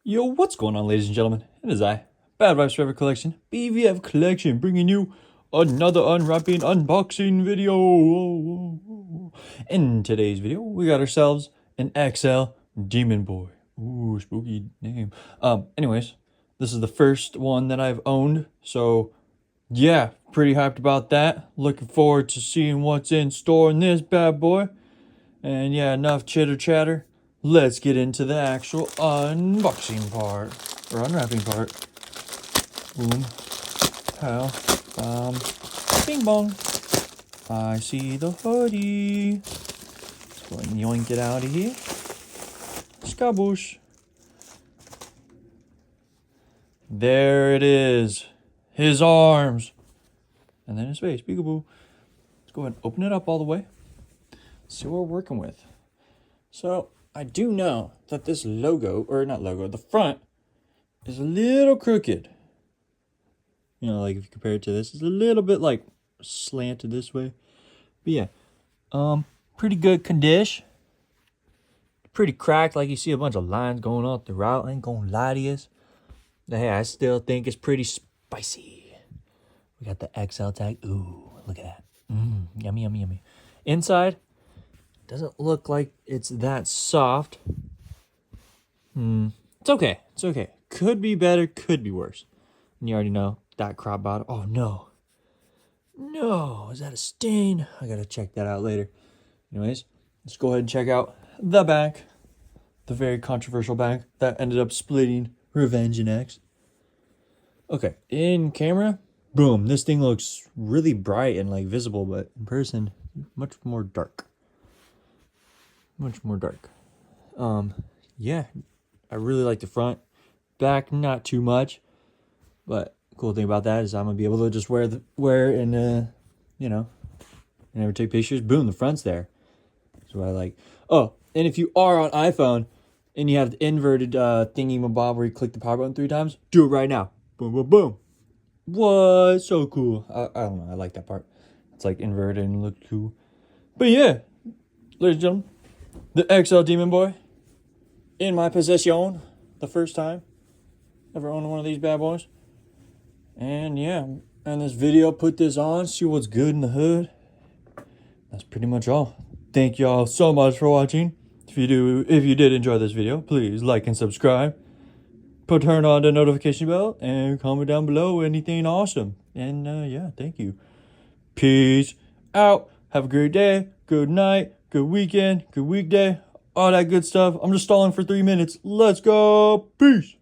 Yo, what's going on, ladies and gentlemen? It is I, Bad Vibes Forever Collection, BVF Collection, bringing you another unwrapping unboxing video. In today's video, we got ourselves an XL Demon Boy. Ooh, spooky name. Anyways, this is the first one that I've owned, so yeah, pretty hyped about that. Looking forward to seeing what's in store in this bad boy. And yeah, enough chitter chatter. Let's get into the actual unboxing part, or unwrapping part. Boom, pow, bing bong. I see the hoodie. Let's go and yoink it out of here. Skaboosh. There it is. His arms. And then his face. Peekaboo. Let's go ahead and open it up all the way. See what we're working with. So, I do know that this logo, or not logo, the front is a little crooked. You know, like if you compare it to this, it's a little bit like slanted this way. But yeah, pretty good condition. Pretty cracked, like you see a bunch of lines going all throughout. I ain't gonna lie to you. But hey, I still think it's pretty spicy. We got the XL tag. Ooh, look at that. Yummy, yummy, yummy. Inside, doesn't look like it's that soft. It's okay. It's okay. Could be better, could be worse. And you already know that crop bottom. Oh, no. No, is that a stain? I gotta check that out later. Anyways, let's go ahead and check out the back. The very controversial back that ended up splitting Revenge and X. Okay, in camera, boom. This thing looks really bright and like visible, but in person, much more dark. Much more dark. Yeah, I really like the front. Back, not too much. But cool thing about that is I'm gonna be able to just wear and you know, never take pictures. Boom, the front's there. That's what I like. Oh, and if you are on iPhone and you have the inverted thingy-mabob where you click the power button 3 times, do it right now. Boom, boom, boom. What? So cool. I don't know. I like that part. It's like inverted and look cool. But yeah, ladies and gentlemen, the XL Demon Boy in my possession. The first time ever owned one of these bad boys. And yeah, and this video put this on, see what's good in the hood. That's pretty much all. Thank y'all so much for watching. If you did enjoy this video, please like and subscribe. Turn on the notification bell and comment down below anything awesome. And yeah, thank you. Peace out. Have a great day, good night, good weekend, good weekday, all that good stuff. I'm just stalling for 3 minutes. Let's go. Peace.